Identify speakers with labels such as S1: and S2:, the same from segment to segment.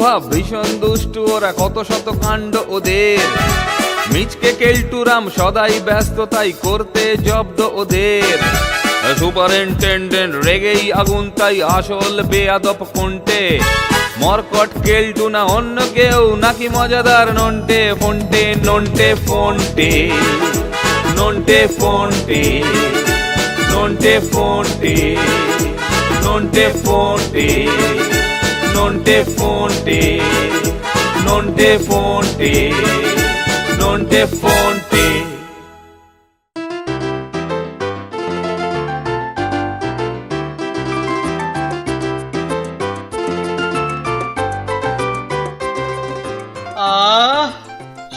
S1: ভাব ভীষণ দুষ্টু ওরা, কত শত কাণ্ড ওদের। মিচকে কেলটুরাম সদাই ব্যস্ত, তাই করতে জব্দ ওদের। সুপারিনটেন্ডেন্ট রেগেই আগুন, তাই আসল বেয়াদব কোনটে। মরকট কেলটু না অন্য কেউ, নাকি মজাদার নন্টে ফন্টে, নন্টে ফন্টে, নন্টে ফন্টে, নন্টে ফন্টে, নন্টে ফন্টে, নন্টে ফন্টে, নন্টে ফন্টে, নন্টে ফন্টে।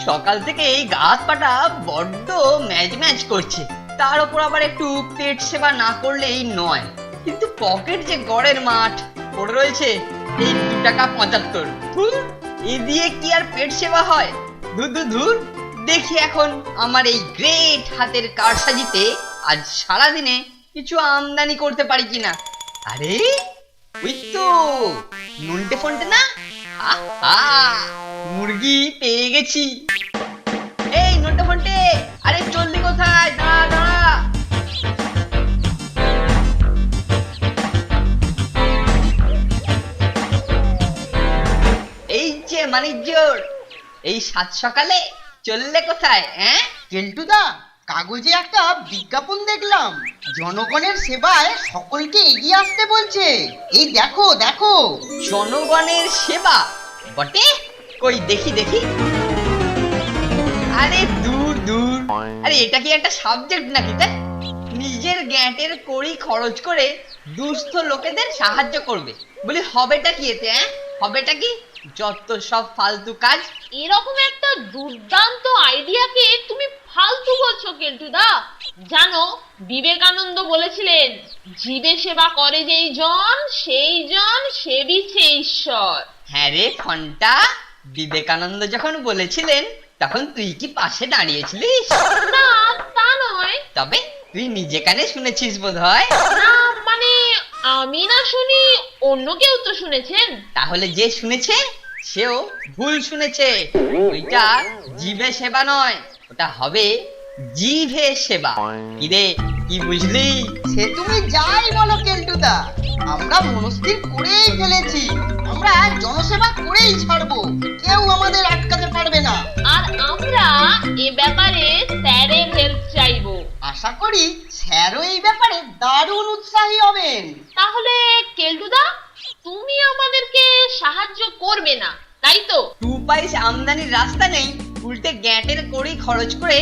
S2: সকাল থেকে এই গা হাত পাটা বড্ড ম্যাচ ম্যাচ করছে, তার উপর আবার একটু পেট সেবা না করলেই নয়। কিন্তু পকেট যে গড়ের মাঠ পড়ে রয়েছে এই 2 টাকা 75। এ দিয়ে কি আর পেট সেবা হয়? ধুর ধুর ধুর। দেখি এখন আমার এই গ্রেট হাতের কারসাজিতে আজ সারাদিনে কিছু আমদানি করতে পারি কিনা। আরে ওই তো নুনটে ফোনটে না, মুরগি পেয়ে গেছি। এই নুনটে ফোনটে, আরে চললি কোথায়? দাঁড়া দাঁড়া। এই যে মানিকজোর, এই সাত সকালে চললে কোথায়?
S3: কেলটুদা, কাগজে একটা বিজ্ঞাপন দেখলাম, জনগণের সেবায় সকলকে এগিয়ে আসতে বলছে। এই দেখো দেখো।
S2: জনগণের সেবা বটে? কই দেখি দেখি। আরে দূর দূর, আরে এটা কি একটা সাবজেক্ট নাকি? তাই নিজের গ্যাটের কড়ি খরচ করে দুস্থ লোকেদের সাহায্য করবে বলি, হবেটা কি এতে? হবেটা কি? যত সব ফালতু কাজ।
S4: এরকম একটা দুর্দান্ত আইডিয়াকে তুমি ফালতু বলছো কেলটুদা? জানো, বিবেকানন্দ বলেছিলেন, জীবে সেবা করে যেই জন, সেই জন সেবিছে ঈশ্বর।
S2: হ্যাঁ রে ফন্টা, বিবেকানন্দ যখন বলেছিলেন তখন তুই কি পাশে দাঁড়িয়েছিলিস?
S4: না, তা নয়।
S2: তবে তুই নিজে কানে শুনেছিস বোধহয়।
S4: না মানে আমি না শুনি, অন্য কেউ তো শুনেছেন।
S2: তাহলে যে শুনেছে সেও ভুল শুনেছে। ওইটা জীবে সেবা নয়, ওটা হবে জিভে সেবা। কি রে, কি বুঝলি?
S3: সে তুমি যাই বলো কেলটুদা, আমরা মনস্থির করেই ফেলেছি, আমরা জনসেবা করেই ছাড়বো, কেউ আমাদের আটকাতে পারবে না।
S4: আর আমরা এ ব্যাপারে স্যারের হেল্প চাইবো।
S3: আশা করি স্যারও এই ব্যাপারে দারুণ উৎসাহী হবেন।
S4: তাহলে কেলটুদা, তুমি আমাদেরকে সাহায্য করবে না, তাই তো?
S2: 2 পয়সা আমদানির রাস্তা নেই, উল্টে গ্যাটের কড়ি খরচ করে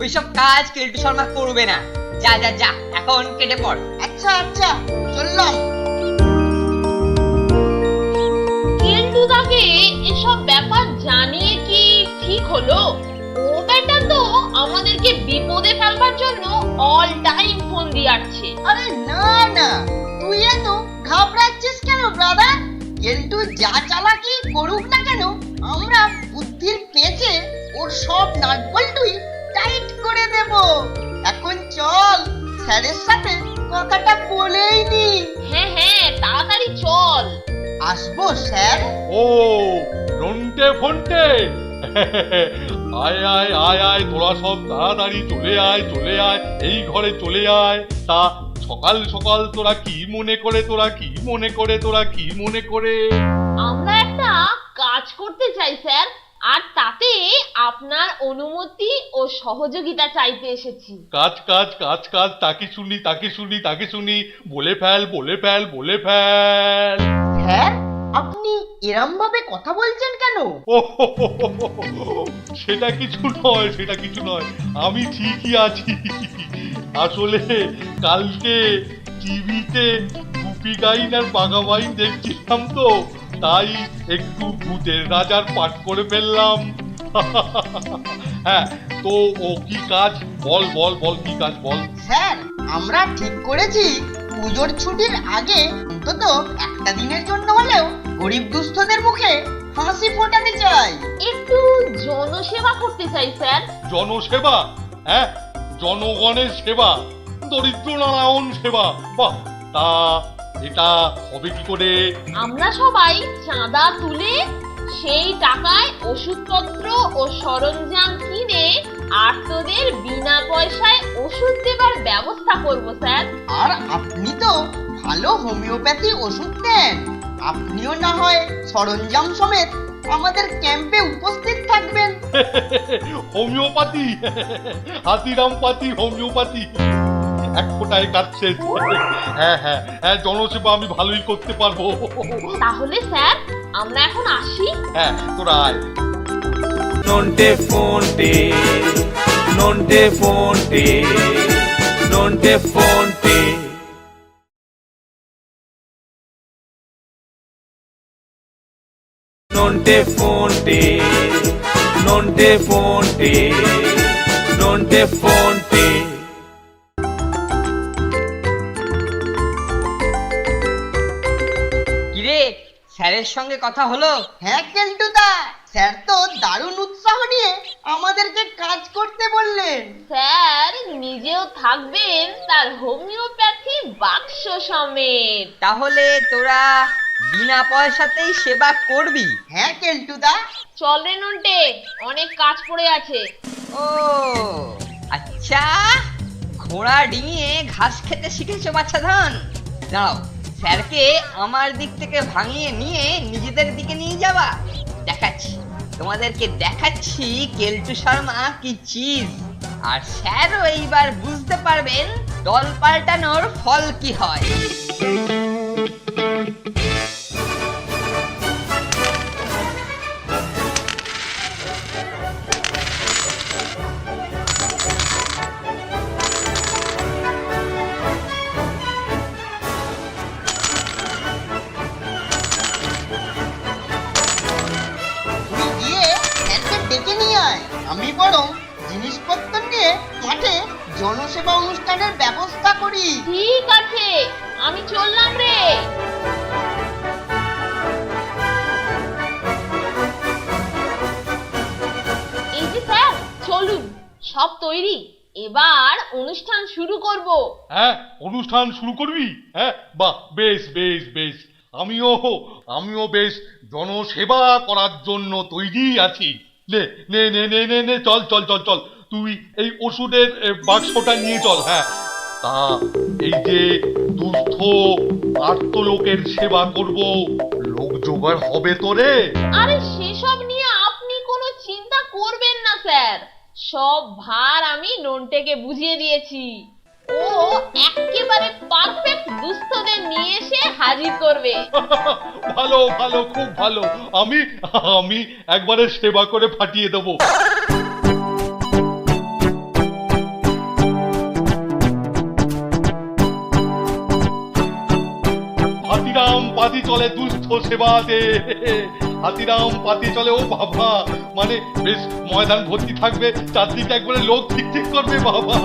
S2: ওইসব কাজ কেলটু শর্মা করবে না। যা যা যা, এখন কেটে পড়।
S3: আচ্ছা আচ্ছা, চললাম।
S4: কেলটুদাকে এসব ব্যাপার জানিয়ে কি ঠিক হলো? ও বেটা তো আমাদেরকে বিপদে ফেলবার জন্য অল টাইম ফোন দিয়ে আসছে।
S3: আরে না না, তুই এত ঘাবড়াচ্ছিস কেন ব্রাদার? কেলটু যা চালাকি করুক না কেন, আমরা বুদ্ধির পেঁচে ওর সব নাটবল্টুই টাইট করে দেব। এখন চল, স্যারের সাথে কথাটা বলেই নি।
S4: হ্যাঁ হ্যাঁ, তাড়াতাড়ি চল।
S3: আসবো স্যার।
S5: ও নন্টে ফন্টে, আয় আয় আয় আয়, তোরা সব তাড়াতাড়ি চলে আয়, চলে আয়, এই ঘরে চলে আয়। তা সকাল সকাল তোরা কি মনে করে, তোরা কি মনে করে, তোরা কি মনে করে?
S4: আমরা একটা কাজ করতে চাই স্যার, আর তাতে আপনার অনুমতি ও সহযোগিতা চাইতে এসেছি।
S5: কাজ কাজ কাজ কাজ, তাকে শুনি তাকে শুনি তাকে শুনি, বলে ফেল বলে ফেল বলে ফেল।
S3: স্যার, আপনি এরম ভাবে কথা বলছেন কেন?
S5: ও সেটা কিছু নয়, সেটা কিছু নয়, আমি ঠিকই আছি। আসলে কালকে টিভিতে গুপি গাইন আর বাঘা বাইন দেখছিলাম তো, তাই একটু ভূতের রাজার পাঠ করে ফেললাম। হ্যাঁ, তো ও কি কাজ বল বল বল, কি কাজ বল।
S3: স্যার, আমরা ঠিক করেছি পুজোর ছুটির আগে অন্তত একটা দিনের জন্য হলেও গরিব দুস্থদের মুখে হাসি ফোটাতে চাই।
S4: একটু জনসেবা করতে চাই স্যার।
S5: জনসেবা? হ্যাঁ, জনগণের সেবা, দরিদ্র নারায়ণ সেবা। বাহ, তা এটা হবে কি করে?
S4: আমরা সবাই চাঁদা তুলে সেই টাকায় ওষুধপত্র ও সরঞ্জাম কিনে আর্তদের বিনা পয়সায় ওষুধ দেবার ব্যবস্থা করব স্যার।
S3: আর আপনি তো ভালো হোমিওপ্যাথি ওষুধ দেন, আপনিও না হয় সরঞ্জাম সমেত আমাদের ক্যাম্পে উপস্থিত থাকবেন।
S5: হোমিওপ্যাথি, হাতিরাম পাতি হোমিওপ্যাথি, এক ফোঁটায় কাটছে। হ্যাঁ হ্যাঁ হ্যাঁ, জনসেবা আমি ভালোই করতে পারবো।
S4: তাহলে স্যার আমরা এখন আসি।
S5: হ্যাঁ, তোরা আয়।
S1: Nonte fonte, nonte fonte, nonte fonte. Nonte fonte, nonte fonte, nonte fonte.
S2: কিরে, স্যারের সঙ্গে কথা হলো?
S3: হ্যাঁ কেলটুদা, স্যার তো দারুণ উৎসাহ নিয়ে আমাদেরকে কাজ করতে বললেন।
S4: স্যার নিজেও থাকবেন তার হোমিওপ্যাথি বাক্স সমেত।
S2: তাহলে তোরা বিনা পয়সাতেই সেবা করবি?
S3: হ্যাঁ কেলটুদা।
S4: চল রে নন্টে, অনেক কাজ পড়ে আছে।
S2: ও আচ্ছা, ঘোড়া ডিঙিয়ে ঘাস খেতে শিখেছো বাচ্চাধন। দাঁড়াও, স্যারকে আমার দিক থেকে ভাঙিয়ে নিয়ে নিজেদের দিকে নিয়ে যাবা। দেখাচ্ছি, তোমাদেরকে দেখাচ্ছি কেলটু শর্মা কি চিজ। আর স্যারও এইবার বুঝতে পারবেন দল পাল্টানোর ফল কি হয়।
S3: তুই গিয়ে স্যারকে ডেকে নিয়ে আয়, আমি বরং জিনিসপত্র নিয়ে মাঠে জনসেবা অনুষ্ঠানের ব্যবস্থা করি।
S4: ঠিক আছে, আমি চললাম রে। এই যে স্যার, চলুন, সব তৈরি, এবার অনুষ্ঠান শুরু করব।
S5: হ্যাঁ, অনুষ্ঠান শুরু করবি? হ্যাঁ, বাহ, বেশ বেশ বেশ। আমিও বেশ জনসেবা করার জন্য তৈরি আছি। নে নে নে নে নে নে, চল চল চল চল, তুই এই ওষুধের বাক্সটা নিয়ে চল। হ্যাঁ, তা এই যে দুস্থ আর্ত লোকের সেবা করব, লোক জোগাড় হবে তো রে?
S4: আরে সেসব নিয়ে আপনি কোনো চিন্তা করবেন না স্যার, সব ভার আমি নন্টেকে বুঝিয়ে দিয়েছি। ও একেবারে পারফেক্ট দুস্থদের নিয়ে এসে হাজির করবে।
S5: ভালো ভালো, খুব ভালো। আমি একবারে সেবা করে ফাটিয়ে দেবো। হাতিরাম পাতি চলে দুস্থ সেবাতে, হাতিরাম পাতি চলে। ও বাবা, মানে বেশ ময়দান ভর্তি থাকবে, চারদিকে একবারে লোক ঠিক ঠিক করবে বাবা।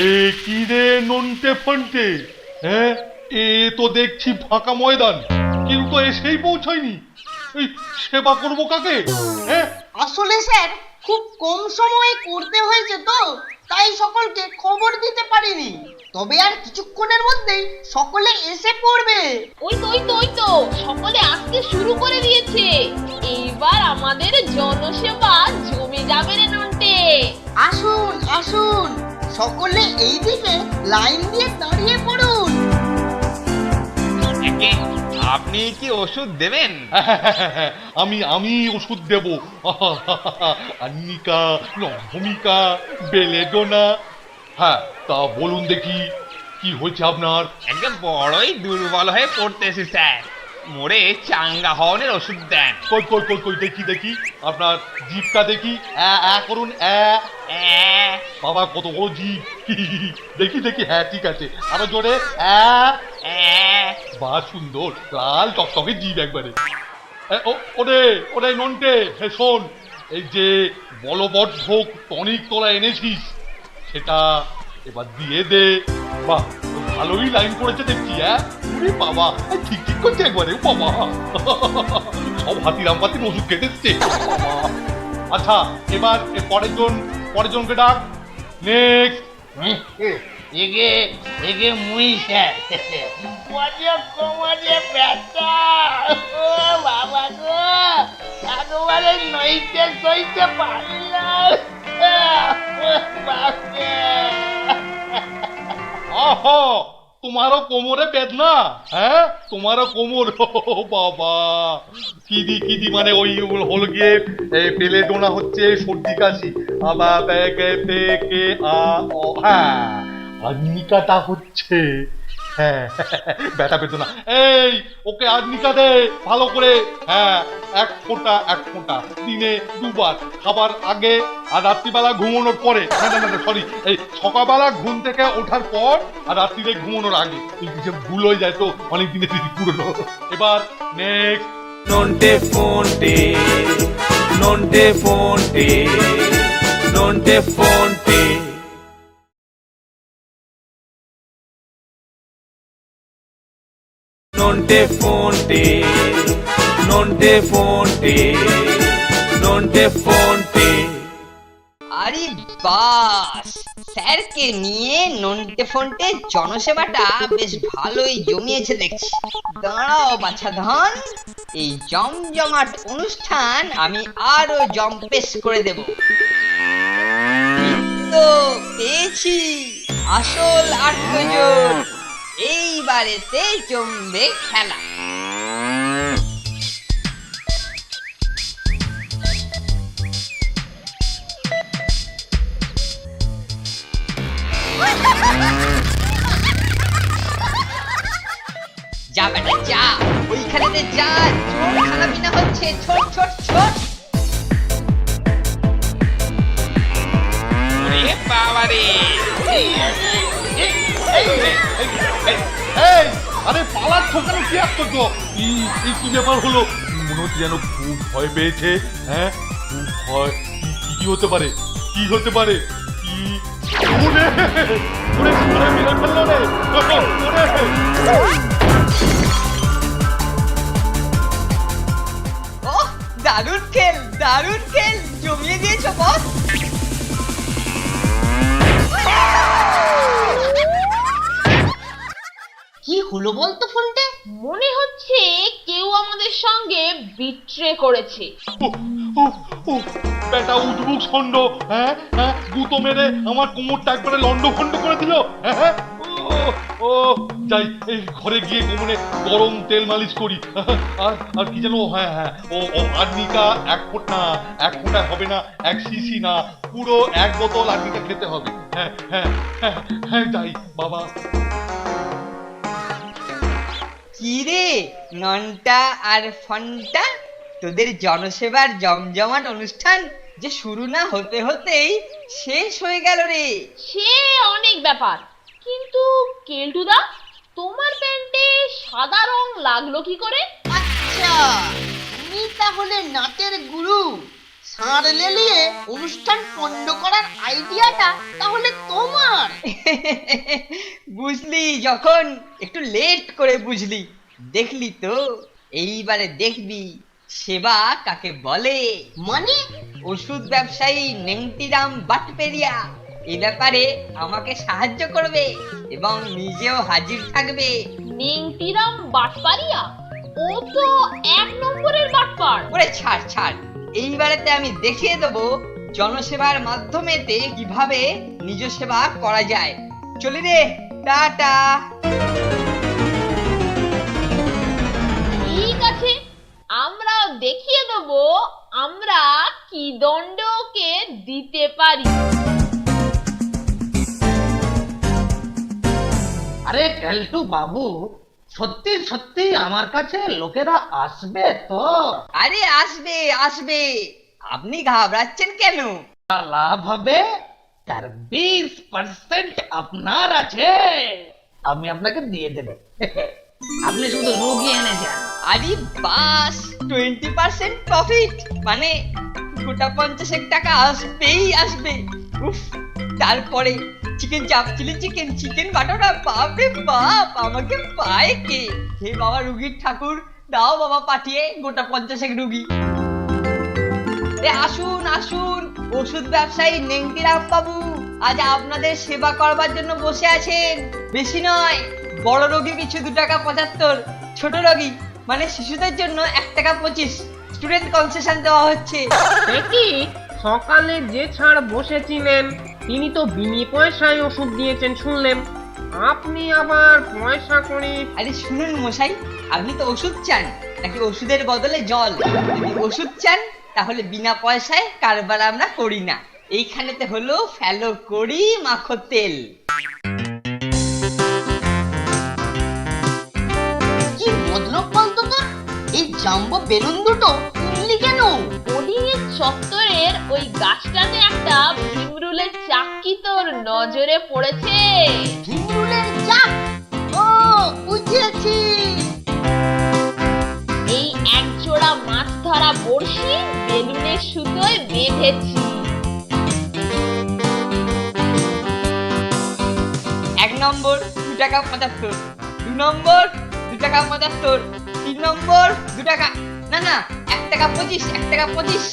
S5: এ কি রে নন্টে ফন্টে, হ্যাঁ, এ তো দেখছি ফাঁকা ময়দান, কিন্তু এসেই পৌঁছায়নি। এই সেবা করবো কাকে? হ্যাঁ,
S3: আসলে স্যার খুব কম সময়ে করতে হয়েছে তো, তাই সকলকে খবর দিতে পারিনি। তবে আর কিছুক্ষণের মধ্যেই সকলে এসে পড়বে।
S4: ওই তো সকলে আসতে শুরু করে দিয়েছে। এইবার আমাদের জনসেবা জমে যাবে রে নন্টে।
S3: আসুন আসুন, সকলে এই দিকে লাইন দিয়ে দাঁড়িয়ে পড়ুন।
S1: আপনি কি ওষুধ দেবেন?
S5: আমি ওষুধ দেব। আন্নিকা, ভূমিকা, বেলেডোনা। হ্যাঁ, তা বলুন দেখি কি হয়েছে আপনার?
S1: একদম বড়ই দুর্বল হয়ে পড়তেছি স্যার, মোড়ে চাঙ্গা হওয়ার ওষুধ দেন।
S5: কই কই কই কই, দেখি দেখি আপনার জিভটা দেখি। করুন। বাবা, কত বড় জিভ! দেখি দেখি, হ্যাঁ ঠিক আছে, আরো জোরে। বা সুন্দর লাল টকটকে জিভ একবারে। ওরে নন্টে, শোন, এই যে বলবর্ধক টনিক তোরা এনেছিস, সেটা এবার দিয়ে দে। বাহ, ভালোই লাইন পড়েছে দেখছি। ওরে বাবা, ঠিক ঠিক করছে একবারে। বাবা, সব হাতিরাম পাতির ওষুধ খেতেছে। আচ্ছা, এবার পরের জনকে ডাক। নেক্সট
S6: এগে এগে মুই স্যার মজা কোমরে ব্যথা ও বাবা গো একেবারে নইতে সইতে পারি না বাপরে
S5: আহা তোমারও কোমরে বেদনা, হ্যাঁ তোমারও কোমর, ও বাবা কিদি কিদি মানে ওই হলো গিয়ে পেলে ডোনা হচ্ছে সর্দি কাশি, আবার হ্যাঁ আগ্নিকাটা হচ্ছে, হ্যাঁ ব্যথা বেদনা। এই ওকে আগ্নিকা দে ভালো করে, হ্যাঁ এক ফোঁটা দিনে 2 বার, খাবার আগে আর রাত্রিবেলা ঘুমানোর পরে, না না না সরি এই সকালবেলা ঘুম থেকে ওঠার পর আর রাত্রিরে ঘুমানোর আগে, কিছু ভুল হয়ে যায় তো অনেক দিনের পুরনো। এবার next
S7: Nonte fonte, nonte fonte, nonte fonte. Nonte fonte, nonte fonte, nonte fonte.
S2: আরে বাস, স্যারকে নিয়ে নন্টে ফন্টে জনসেবাটা বেশ ভালোই জমিয়েছে দেখছি। দাঁড়াও বাছা ধন, এই জমজমাট অনুষ্ঠান আমি আরো জম্পেশ করে দেব। তো পেয়েছি আসল আত্মজোর, এইবারেতে জমবে খেলা। যা বেটা যা, ওইখানেতে যা, ছোট খানা পিনা হচ্ছে, ছোট ছোট ছোট।
S1: ওরে বাবা রে,
S5: এই আরে পালাচ্ছ কেন, কি আশ্চর্য, কি ব্যাপার হলো, মনে হচ্ছে যেন খুব ভয় পেয়েছে, হ্যাঁ খুব ভয়, কি হতে পারে, কি হতে পারে, কি ওরে ওরে ওরে মেরে ফেললো রে, ওরে
S2: ওহ দারুণ খেল, দারুণ খেল, জমিয়ে দিয়েছো বস।
S3: কি হলো বলতো ফোনটে?
S4: মনে হচ্ছে কেউ আমাদের সঙ্গে বিট্রে করেছে।
S5: বেটা উঠবুক ষণ্ড, হ্যাঁ হ্যাঁ গুতো মেরে আমার কোমরটা একবারে লন্ড ফন্ড করে দিল, হ্যাঁ ও যাই এই ঘরে গিয়ে কোমরে গরম তেল মালিশ করি, আর আর কি যেন, হ্যাঁ হ্যাঁ ও আর্নিকা 1 ফোঁটা হবে না, 1 শিশি না, পুরো 1 বোতল আর্নিকা খেতে হবে, হ্যাঁ হ্যাঁ হ্যাঁ হ্যাঁ যাই বাবা।
S2: কি রে নন্টা আর ফন্টা, তোদের জনসেবার জমজমাট অনুষ্ঠান যে শুরু না হতে হতেই শেষ হয়ে গেল রে।
S4: সে অনেক ব্যাপার, কিন্তু কেলটুদা তোমার প্যান্টে সাদা রং লাগলো কি করে?
S3: আচ্ছা, তুমি তাহলে নাটের গুরু, ষাঁড় লেলিয়ে অনুষ্ঠান পণ্ড করার আইডিয়াটা তাহলে তোমার।
S2: বুঝলি যখন, একটু লেট করে বুঝলি, দেখলি তো, এইবারে দেখবি সেবা কাকে বলে।
S3: মানে
S2: ওষুধ ব্যবসায়ী নেংটিরাম বাটপেরিয়া এই ব্যাপারে আমাকে সাহায্য করবে এবং নিজেও হাজির থাকবে।
S4: নেংটিরাম বাটপারিয়া? ও তো 1 নম্বরের বাটপার।
S2: ওরে ছাড় ছাড়, এইবারেতে আমি দেখিয়ে দেবো জনসেবার মাধ্যমেতে কিভাবে নিজ সেবা করা যায়। চলি রে, টাটা।
S4: ঠিক আছে, আমরাও দেখিয়ে দেবো আমরা কি দণ্ড ওকে দিতে পারি।
S6: আরে কেলটু বাবু, সত্যি সত্যি আমার কাছে লোকেরা আসবে তো?
S2: আরে আসবে আসবে, আপনি ঘাবড়াচ্ছেন কেন?
S6: লাভ হবে, তার 20% আপনার আছে, আমি আপনাকে দিয়ে দেব। আপনি শুধু রোগী এনে যান।
S2: আরে বাস, 20% প্রফিট, মানে গোটা 50 টাকা আসবেই আসবে। উফ, তারপরে চিকেন চাপ, চিলি চিকেন, চিকেন বাটাটা, বাপরে বাপ, আমাকে পায় কে? হে বাবা রুগীর ঠাকুর, দাও বাবা পাঠিয়ে গোটা 50 রুগী। আসুন আসুন, ওষুধ ব্যবসায়ী নেংটিরাম বাবু, আজ আপনাদের সেবা করবার জন্য বসে আছেন। বেশি নয়, বড় রোগী কিছু 2 টাকা 75, ছোট রোগী মানে শিশুদের জন্য 1 টাকা 25 স্টুডেন্ট কনসেশন দেওয়া হচ্ছে।
S8: কি সকালে যে ছাড় বসেছিলেন তিনি তো বিনি পয়সায় ওষুধ দিয়েছেন শুনলেন, আপনি আবার পয়সা করে?
S2: আরে শুনুন মশাই, আপনি তো ওষুধ চান নাকি ওষুধের বদলে জল? যদি ওষুধ চান তাহলে বিনা পয়সায় কারবার আমরা করি না, এইখানেতে হলো ফেলো করি মাখো তেল।
S3: কি মতলব বলতো তো? এই জাম্বো বেলুন দুটো কিনলি কেন?
S4: ওডিএর চত্বরের ওই গাছটাতে একটা ভিমরুলের চাক্কি তোর নজরে পড়েছে।
S3: ভিমরুলের চাক? ও বুঝেছি।
S4: এই এক জোড়া মাছ ধরা বড়শি বেলুনের সুতোয় বেঁধেছি।
S2: 1 নম্বর 2 টাকা 75, 2 নম্বর 2 টাকা 75, 3 নম্বর 2 টাকা, না না 1 টাকা 25, 1 টাকা 25।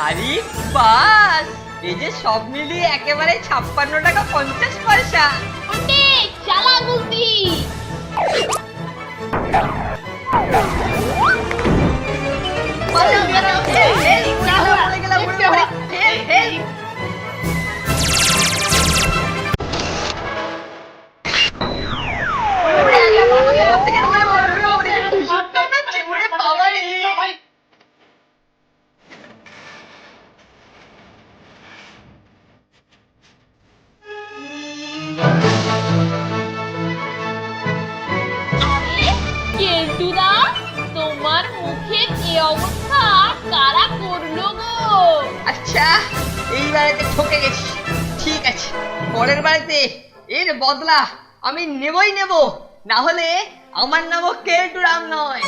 S2: আরে বাস, এই যে সব মিলিয়ে একেবারে 56 টাকা 50 পয়সা।
S4: ওটে চালা গুলতি। কেলটুদা, তোমার মুখে কি অবস্থা? কারা করলো গো?
S2: আচ্ছা, এই বাড়িতে ঠকে গেছি, ঠিক আছে, পরের বাড়িতে এর বদলা আমি নেবই নেব, না হলে আমার নামও কেলটুরাম নয়।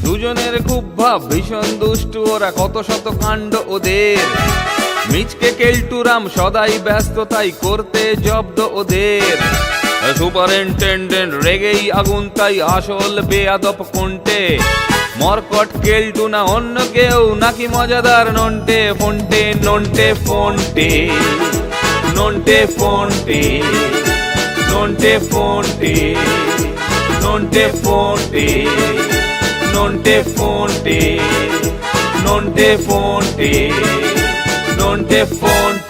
S7: দুজনের খুব ভাব, ভীষণ দুষ্টু ওরা, কত শত কাণ্ড ওদের। মিচকে কেলটুরাম সদাই ব্যস্ত, তাই করতে জব্দ ওদের। সুপারিনটেন্ডেন্ট রেগেই আগুন, তাই আসল বেয়াদব কোনটে। মরকট কেলটু না অন্য কেউ, নাকি মজাদার নন্টে ফন্টে? নন্টে ফন্টে, নন্টে ফন্টে, নন্টে ফন্টে, নন্টে ফন্টে, নন্টে ফন্টে, নন্টে ফন্টে, নন্টে ফন্টে।